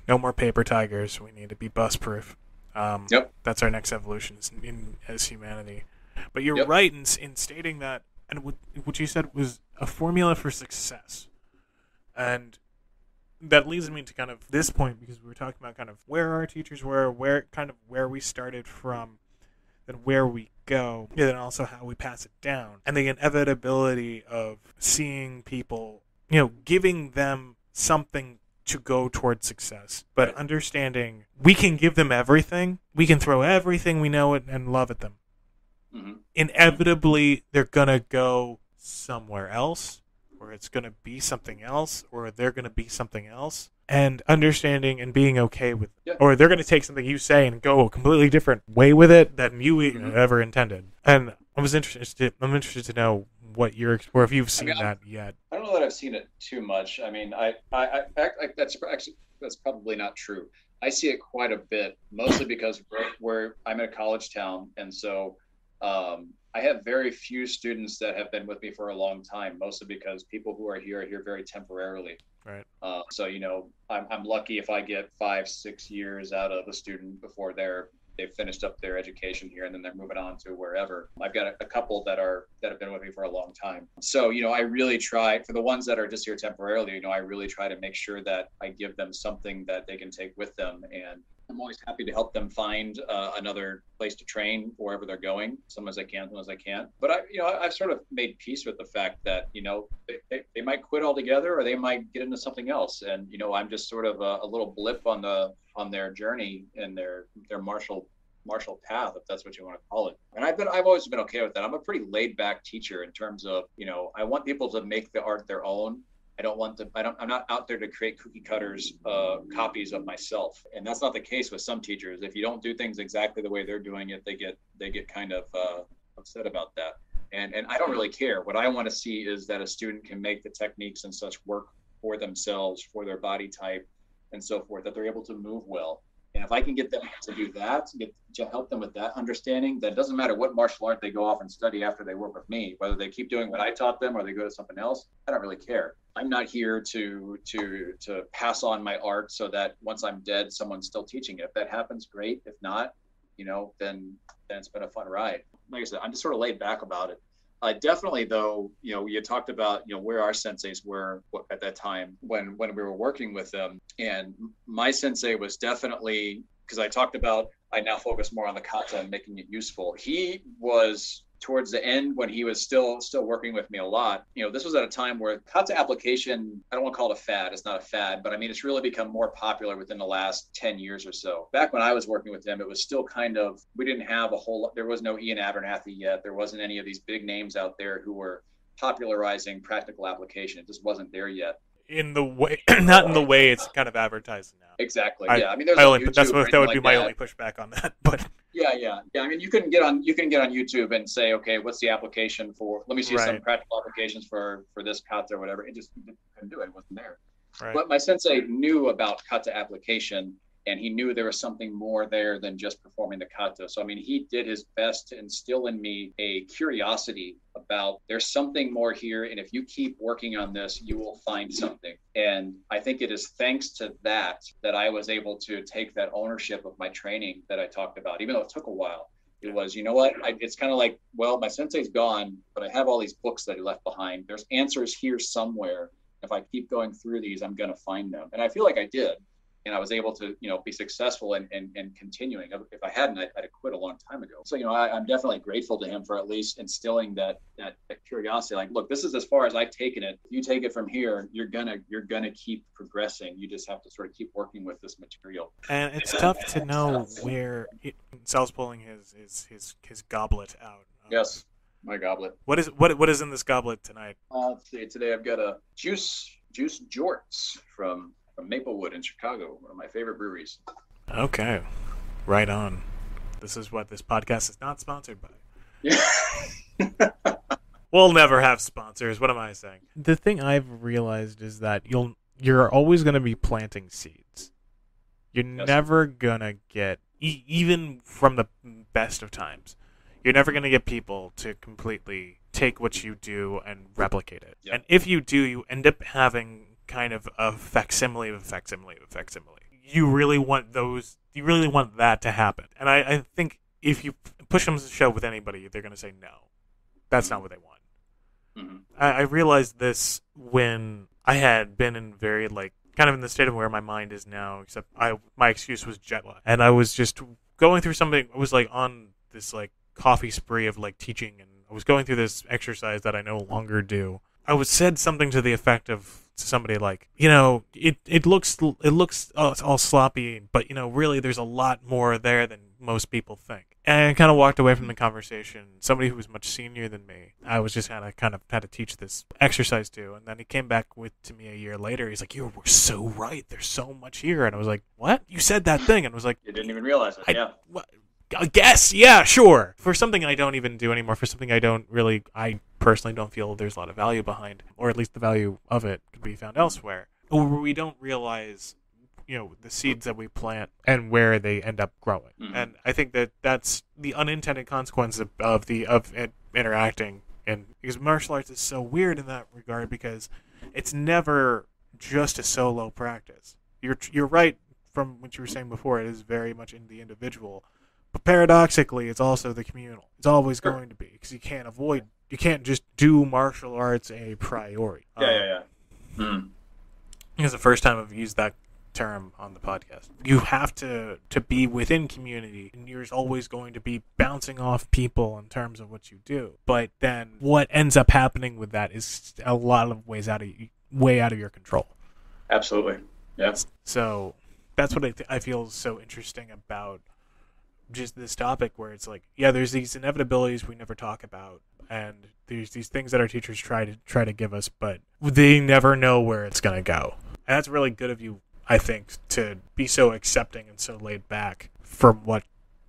No more paper tigers. We need to be bus-proof. Yep. That's our next evolution as humanity. But you're right in stating that, and what you said was a formula for success. And that leads me to kind of this point, because we were talking about kind of where our teachers were, where we started from. then where we go, and then also how we pass it down, and the inevitability of seeing people, giving them something to go towards success, but understanding we can give them everything, we can throw everything we know and love at them. Mm-hmm. Inevitably, they're going to go somewhere else, or it's going to be something else, or they're going to be something else. And understanding and being okay with it. Or they're going to take something you say and go a completely different way with it than you ever intended. And I'm interested to know what or if you've seen that yet. I don't know that I've seen it too much. I mean, I that's probably not true. I see it quite a bit, mostly because I'm in a college town, and so I have very few students that have been with me for a long time, mostly because people who are here very temporarily. Right. So, I'm lucky if I get 5-6 years out of a student before they've finished up their education here, and then they're moving on to wherever. I've got a couple that have been with me for a long time. So, I really try, for the ones that are just here temporarily, I really try to make sure that I give them something that they can take with them. And I'm always happy to help them find another place to train wherever they're going, sometimes I can, sometimes I can't. But I've sort of made peace with the fact that, they might quit altogether, or they might get into something else. And, I'm just sort of a little blip on their journey and their martial path, if that's what you want to call it. And I've always been okay with that. I'm a pretty laid back teacher in terms of, I want people to make the art their own. I'm not out there to create cookie cutters, copies of myself. And that's not the case with some teachers. If you don't do things exactly the way they're doing it, they get kind of upset about that. And I don't really care. What I want to see is that a student can make the techniques and such work for themselves, for their body type and so forth, that they're able to move well. And if I can get them to do that, to help them with that understanding, then it doesn't matter what martial art they go off and study after they work with me, whether they keep doing what I taught them or they go to something else, I don't really care. I'm not here to pass on my art so that once I'm dead, someone's still teaching it. If that happens, great. If not, then it's been a fun ride. Like I said, I'm just sort of laid back about it. Definitely, though, you talked about, where our senseis were at that time when we were working with them. And my sensei was definitely, because I talked about, I now focus more on the kata and making it useful. He was towards the end when he was still working with me a lot. This was at a time where kata application, I don't want to call it a fad. It's not a fad, but I mean, it's really become more popular within the last 10 years or so. Back when I was working with him, it was still kind of, we didn't have a whole lot. There was no Ian Abernathy yet. There wasn't any of these big names out there who were popularizing practical application. It just wasn't there yet. In the way, not in the way it's kind of advertised now. Exactly. Yeah. I mean, there's that would be my only pushback on that. But yeah. I mean, you can get on YouTube and say, okay, what's the application for? Let me see some practical applications for this kata or whatever. It just couldn't do it. It wasn't there. Right. But my sensei knew about kata application, and he knew there was something more there than just performing the kata. So, I mean, he did his best to instill in me a curiosity about there's something more here. And if you keep working on this, you will find something. And I think it is thanks to that I was able to take that ownership of my training that I talked about, even though it took a while. It was, it's kind of like, well, my sensei's gone, but I have all these books that he left behind. There's answers here somewhere. If I keep going through these, I'm going to find them. And I feel like I did. And I was able to, be successful and continuing. If I hadn't, I'd have quit a long time ago. So, I'm definitely grateful to him for at least instilling that curiosity. Like, look, this is as far as I've taken it. If you take it from here, you're gonna keep progressing. You just have to sort of keep working with this material. And it's tough to know where Sal's pulling his goblet out. Yes, my goblet. What is in this goblet tonight? Let's see. Today I've got a juice jorts from Maplewood in Chicago, one of my favorite breweries. Okay, right on. This is what this podcast is not sponsored by. Yeah. We'll never have sponsors. What am I saying? The thing I've realized is that you're always going to be planting seeds. You're never going to get, even from the best of times, you're never going to get people to completely take what you do and replicate it. Yep. And if you do, you end up having kind of a facsimile of a facsimile of a facsimile. You really want that to happen. And I think if you push them to show with anybody, they're going to say no. That's not what they want. Mm-hmm. I realized this when I had been in very, kind of in the state of where my mind is now, except my excuse was jet lag. And I was just going through something. I was on this like coffee spree of like teaching, and I was going through this exercise that I no longer do. I was said something to the effect of somebody like, it looks all sloppy, but really there's a lot more there than most people think. And I kind of walked away from the conversation. Somebody who was much senior than me, I was just kind of had to teach this exercise to. And then he came back to me a year later. He's like, "You were so right. There's so much here." And I was like, "What? You said that thing?" And I was like, "You didn't even realize it." Yeah. I guess, yeah, sure. For something I don't even do anymore, for something I personally don't feel there's a lot of value behind, or at least the value of it could be found elsewhere. Or we don't realize, the seeds that we plant and where they end up growing. Mm-hmm. And I think that's the unintended consequence of interacting. And because martial arts is so weird in that regard, because it's never just a solo practice. You're right from what you were saying before. It is very much in the individual. But paradoxically, it's also the communal. It's always going to be, because you can't just do martial arts a priori. Yeah. It's the first time I've used that term on the podcast. You have to be within community, and you're always going to be bouncing off people in terms of what you do. But then what ends up happening with that is a lot of way out of your control. Absolutely. Yeah. So that's what I feel is so interesting about just this topic, where it's like, yeah, there's these inevitabilities we never talk about, and there's these things that our teachers try to give us, but they never know where it's going to go. And that's really good of you, I think, to be so accepting and so laid back from what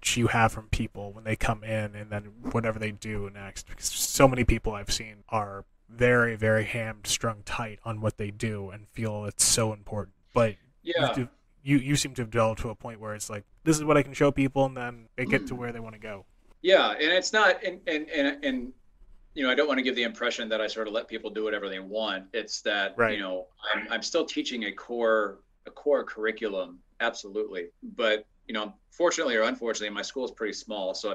you have from people when they come in, and then whatever they do next. Because so many people I've seen are very, very hamstrung tight on what they do and feel it's so important. But yeah, you seem to have developed to a point where it's like, this is what I can show people, and then they get to where they want to go. Yeah, and it's not, and I don't want to give the impression that I sort of let people do whatever they want. It's that, right. I'm still teaching a core curriculum, absolutely. But, fortunately or unfortunately, my school is pretty small. So,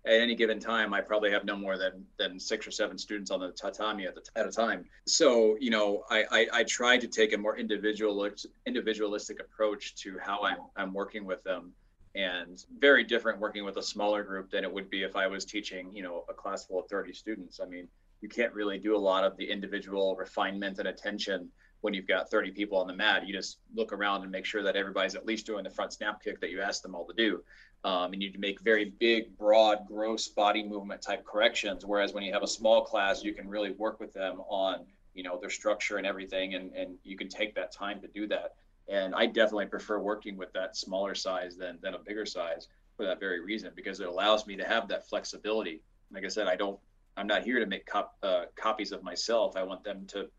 at any given time, I probably have no more than 6 or 7 students on the tatami at a time. So, I try to take a more individualistic approach to how I'm working with them, and very different working with a smaller group than it would be if I was teaching, a class full of 30 students. You can't really do a lot of the individual refinement and attention when you've got 30 people on the mat. You just look around and make sure that everybody's at least doing the front snap kick that you asked them all to do. And you make very big, broad, gross body movement type corrections. Whereas when you have a small class, you can really work with them on, their structure and everything. And you can take that time to do that. And I definitely prefer working with that smaller size than a bigger size for that very reason, because it allows me to have that flexibility. Like I said, I'm not here to make copies of myself. I want them to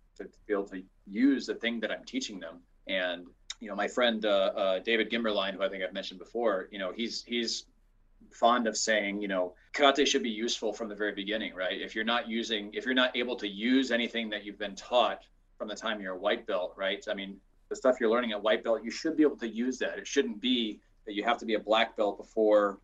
be able to use the thing that I'm teaching them. And, my friend, David Gimberline, who I think I've mentioned before, he's fond of saying, karate should be useful from the very beginning, right? If you're not able to use anything that you've been taught from the time you're a white belt, right? The stuff you're learning at white belt, you should be able to use that. It shouldn't be that you have to be a black belt before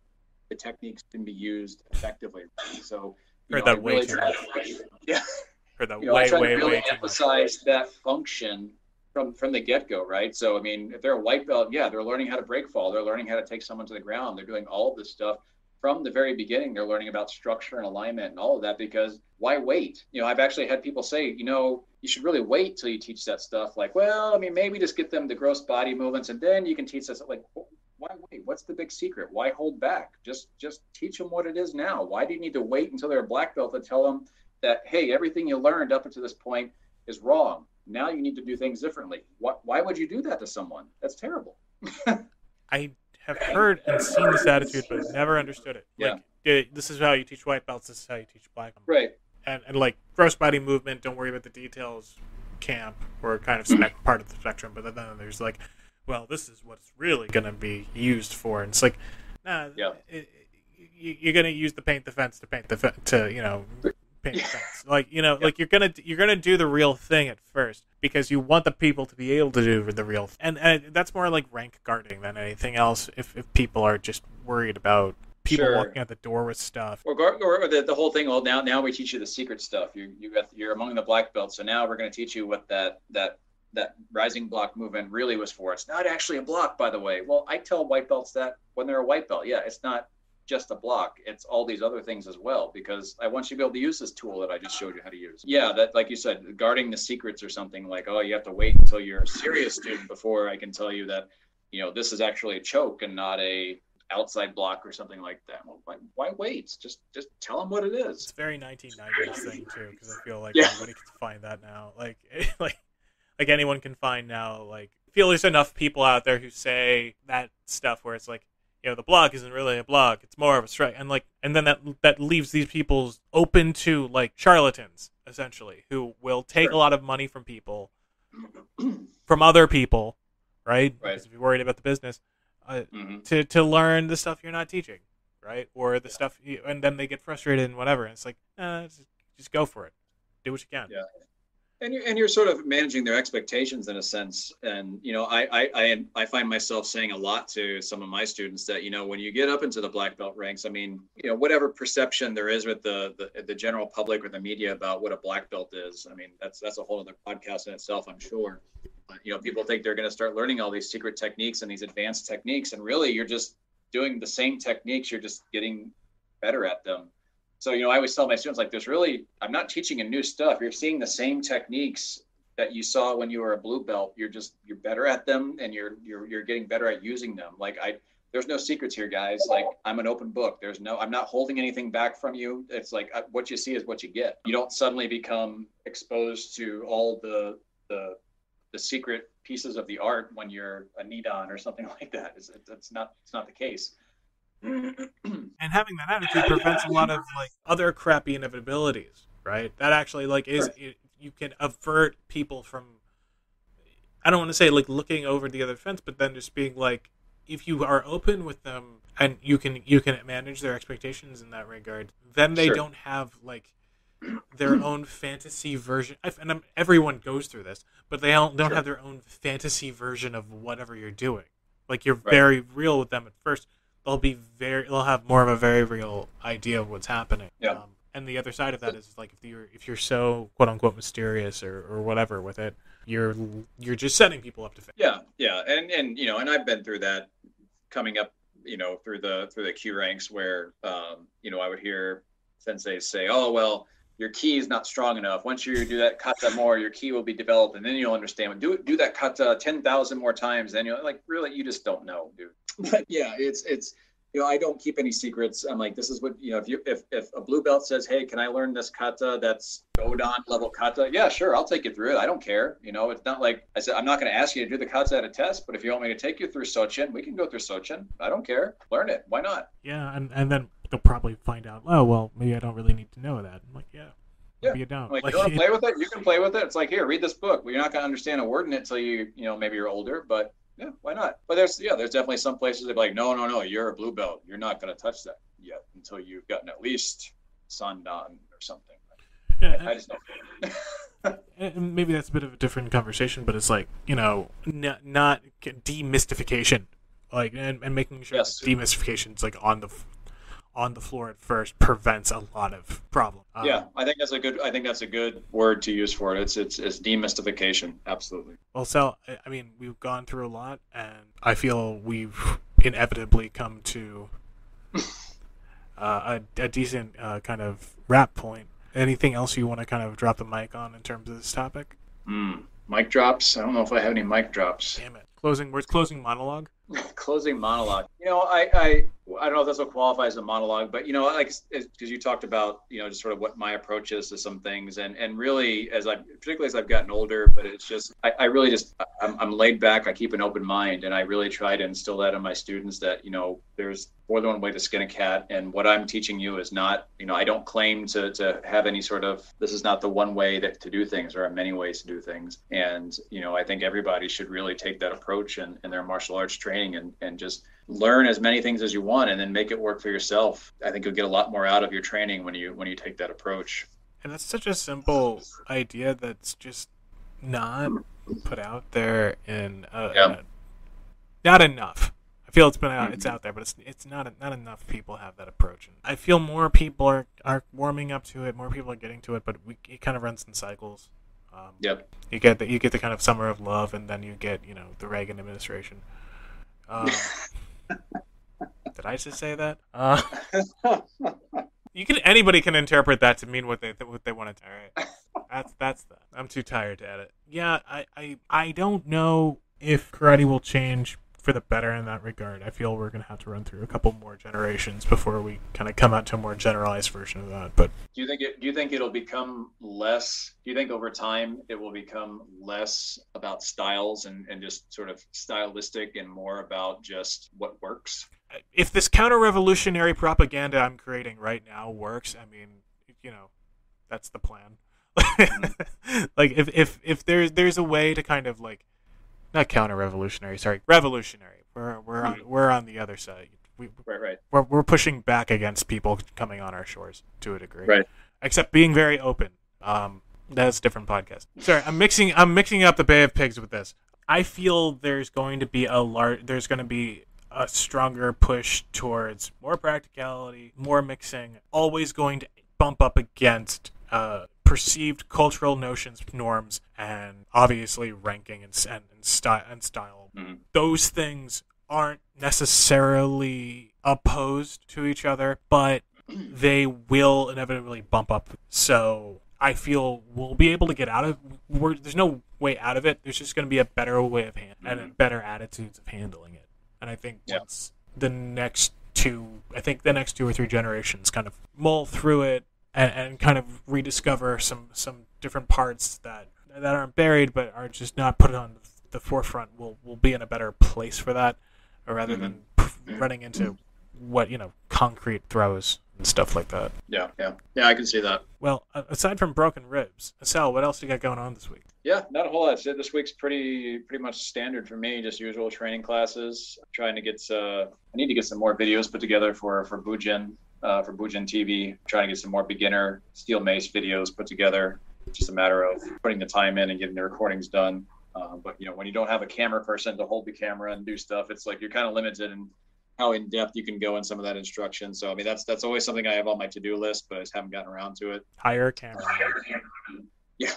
the techniques can be used effectively. So, I really try to really emphasize that function from the get-go, right? So, if they're a white belt, yeah, they're learning how to break fall. They're learning how to take someone to the ground. They're doing all of this stuff from the very beginning. They're learning about structure and alignment and all of that, because why wait? I've actually had people say, you should really wait till you teach that stuff. Like, well, maybe just get them the gross body movements and then you can teach us. Like, why wait? What's the big secret? Why hold back? Just teach them what it is now. Why do you need to wait until they're a black belt to tell them that, hey, everything you learned up until this point is wrong? Now you need to do things differently. Why would you do that to someone? That's terrible. I have heard and seen this attitude, but I've never understood it. Like, this is how you teach white belts. This is how you teach black belts. Right. And like gross body movement, don't worry about the details, camp, or kind of part of the spectrum. But then there's like, well, this is what it's really going to be used for. And it's like, nah, you're going to use the paint the fence to paint the fence paint the fence. Like, like you're gonna do the real thing at first, because you want the people to be able to do the real thing. And that's more like rank guarding than anything else. If people are just worried about people walking out the door with stuff, or the whole thing. Well, now we teach you the secret stuff. You're among the black belts, so now we're going to teach you what that rising block movement really was for. It's not actually a block, by the way. Well, I tell white belts that when they're a white belt. Yeah, it's not just a block. It's all these other things as well, because I want you to be able to use this tool that I just showed you how to use. Yeah, that, like you said, guarding the secrets or something, like, oh, you have to wait until you're a serious student before I can tell you that, this is actually a choke and not a outside block or something like that. Well, why wait? Just tell them what it is. It's a very 1990s thing too, because I feel like Yeah. anybody can find that now. Like anyone can find now. Like, I feel there's enough people out there who say that stuff where it's like, the blog isn't really a blog; it's more of a strike, and then that leaves these people open to like charlatans, essentially, who will take Sure. a lot of money from people, from other people, right? Right. Because if you're worried about the business, Mm-hmm. to learn the stuff you're not teaching, right? Or the stuff, and then they get frustrated and whatever. And it's like, just go for it, do what you can. Yeah. And you're sort of managing their expectations in a sense. And, I find myself saying a lot to some of my students that, when you get up into the black belt ranks, I mean, whatever perception there is with the general public or the media about what a black belt is, I mean, that's a whole other podcast in itself, I'm sure. But, people think they're going to start learning all these secret techniques and these advanced techniques. And really, you're just doing the same techniques. You're just getting better at them. So, I always tell my students, like, I'm not teaching a new stuff. You're seeing the same techniques that you saw when you were a blue belt. You're better at them, and you're getting better at using them. Like, there's no secrets here, guys. Like, I'm an open book. I'm not holding anything back from you. It's like, what you see is what you get. You don't suddenly become exposed to all the secret pieces of the art when you're a Nidon or something like that. It's not the case. And having that attitude prevents a lot of like other crappy inevitabilities, right? That actually you can avert people from, I don't want to say like looking over the other fence, but then just being like, if you are open with them and you can manage their expectations in that regard, then they don't have like their own fantasy version. And everyone goes through this, but they don't have their own fantasy version of whatever you're doing. Like, you're very real with them at first. They'll have more of a very real idea of what's happening. Yeah. And the other side of that is like, if you're so quote unquote mysterious or whatever with it, you're just setting people up to fail. Yeah, and I've been through that coming up, through the Q ranks where I would hear senseis say, "Oh, well, your ki is not strong enough. Once you do that kata more, your ki will be developed, and then you'll understand. Do that kata 10,000 more times, and you're like, really, you just don't know, dude." But yeah, it's I don't keep any secrets. I'm like, this is what, if a blue belt says, "Hey, can I learn this kata that's Godan level kata?" Yeah, sure, I'll take you through it. I don't care. It's not like I said, I'm not going to ask you to do the kata at a test, but if you want me to take you through Sochin, we can go through Sochin. I don't care. Learn it. Why not? Yeah, and then they'll probably find out, oh, well, maybe I don't really need to know that. I'm like, maybe you don't. Like, you want to play with it? You can play with it. It's like, here, read this book. Well, you're not going to understand a word in it until maybe you're older, but yeah, why not? But there's definitely some places that be like, no, you're a blue belt. You're not going to touch that yet until you've gotten at least Sandan or something. Yeah, I just don't. And maybe that's a bit of a different conversation, but it's like, not demystification, like, and making sure Yes. that demystification is like on the floor at first prevents a lot of problems. Yeah, I think that's a good word to use for it. It's demystification. Absolutely. Well, so I mean, we've gone through a lot, and I feel we've inevitably come to a decent kind of wrap point. Anything else you want to kind of drop the mic on in terms of this topic? Mic drops? I don't know if I have any mic drops. Damn it. Closing monologue? Closing monologue. I don't know if that's what qualifies as a monologue, but like, because you talked about just sort of what my approach is to some things, and really particularly as I've gotten older, but it's just I really just I'm laid back. I keep an open mind, and I really try to instill that in my students that there's more than one way to skin a cat, and what I'm teaching you is not I don't claim to have any sort of, this is not the one way to do things. There are many ways to do things, and I think everybody should really take that approach in their martial arts training and just learn as many things as you want and then make it work for yourself. I think you'll get a lot more out of your training when you take that approach. And that's such a simple idea that's just not put out there not enough. I feel it's out there, but it's not enough people have that approach. And I feel more people are warming up to it, more people are getting to it, but it kind of runs in cycles. You get the kind of summer of love, and then you get the Reagan administration. Did I just say that? Anybody can interpret that to mean what they want to. All right, that's that. I'm too tired to edit. Yeah, I don't know if karate will change for the better in that regard. I feel we're gonna have to run through a couple more generations before we kind of come out to a more generalized version of that. But do you think it'll become less? Do you think over time it will become less about styles and just sort of stylistic and more about just what works? If this counter-revolutionary propaganda I'm creating right now works, I mean, that's the plan. Like if there's a way to kind of like, not counter-revolutionary, sorry, revolutionary. We're on the other side. Right. We're pushing back against people coming on our shores to a degree. Right. Except being very open. That's a different podcast. Sorry, I'm mixing up the Bay of Pigs with this. I feel there's going to be a stronger push towards more practicality, more mixing, always going to bump up against perceived cultural notions, norms, and obviously ranking and style. Mm-hmm. Those things aren't necessarily opposed to each other, but they will inevitably bump up. So I feel we'll be able to get out of. There's no way out of it. There's just going to be a better way of and better attitudes of handling it. And I think once the next two or three generations kind of mull through it and kind of rediscover some different parts that aren't buried but are just not put on the forefront, we'll be in a better place for that, rather than running into what concrete throws and stuff like that. Yeah, I can see that. Well, aside from broken ribs, Sal, what else do you got going on this week? Yeah, not a whole lot. This week's pretty much standard for me. Just usual training classes. Trying to get. I need to get some more videos put together for Bujin TV. Trying to get some more beginner steel mace videos put together. It's just a matter of putting the time in and getting the recordings done. But when you don't have a camera person to hold the camera and do stuff, it's like you're kind of limited in how in depth you can go in some of that instruction. So I mean, that's always something I have on my to-do list, but I just haven't gotten around to it. Hire a camera. Yeah.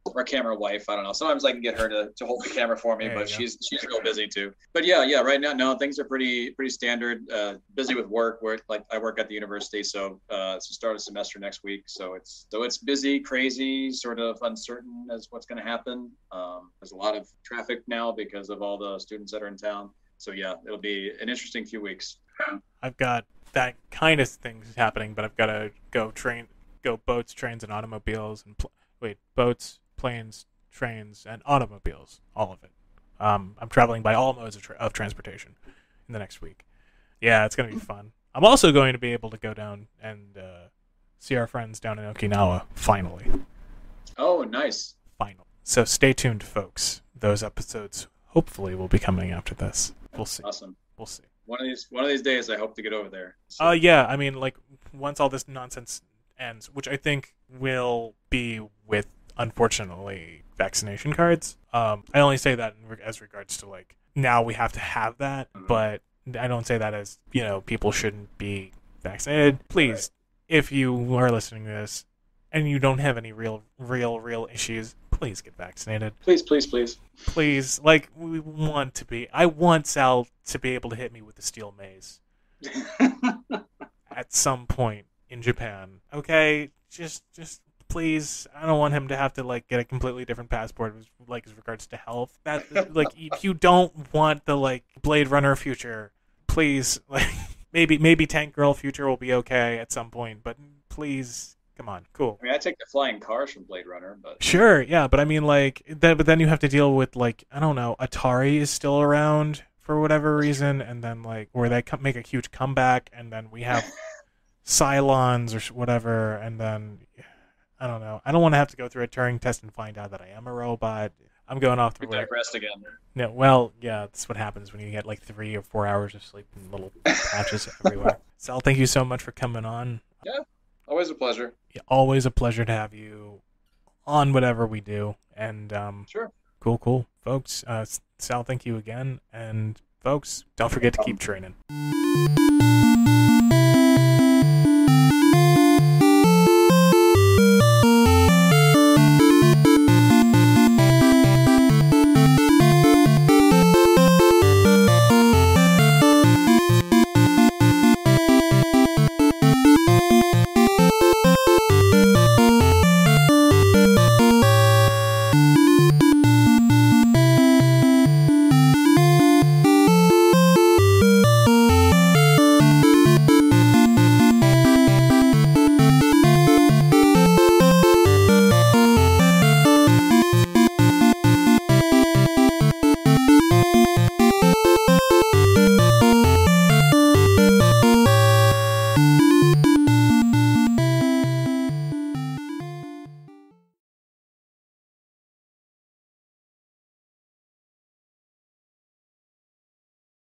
Or a camera wife. I don't know. Sometimes I can get her to hold the camera for me, but she's real busy too. But yeah. Right now, no, things are pretty standard. Busy with work. I work at the university, so it's the start of semester next week. So it's busy, crazy, sort of uncertain as what's going to happen. There's a lot of traffic now because of all the students that are in town. So yeah, it'll be an interesting few weeks. I've got that kind of things happening, but I've got to go boats, trains, and automobiles, and boats, planes, trains, and automobiles, all of it. I'm traveling by all modes of transportation in the next week. Yeah, it's going to be fun. I'm also going to be able to go down and see our friends down in Okinawa, finally. Oh, nice. Final. So stay tuned, folks. Those episodes hopefully will be coming after this. We'll see. Awesome. We'll see. One of these days, I hope to get over there. So. Yeah, I mean, like, once all this nonsense ends, which I think will be with, unfortunately, vaccination cards. I only say that as regards to, like, now we have to have that, but I don't say that as, people shouldn't be vaccinated. Please, if you are listening to this and you don't have any real issues, please get vaccinated. Please. Please, like, I want Sal to be able to hit me with the steel mace at some point in Japan. Okay? Just please. I don't want him to have to, like, get a completely different passport, like, as regards to health. That, like, if you don't want the, like, Blade Runner future, please, like, maybe Tank Girl future will be okay at some point, but please. Come on, cool. I mean, I take the flying cars from Blade Runner, but sure, yeah. But I mean, like, but then you have to deal with, like, I don't know, Atari is still around for whatever reason, and then, like, where they make a huge comeback, and then we have Cylons or whatever, and then I don't know. I don't want to have to go through a Turing test and find out that I am a robot. I'm going off the way. Digressed again. No, well, yeah, that's what happens when you get like 3 or 4 hours of sleep in little patches everywhere. Sal, thank you so much for coming on. Yeah. Always a pleasure. Yeah, always a pleasure to have you on whatever we do. And sure. Cool. Folks, Sal, thank you again. And folks, don't forget to keep training.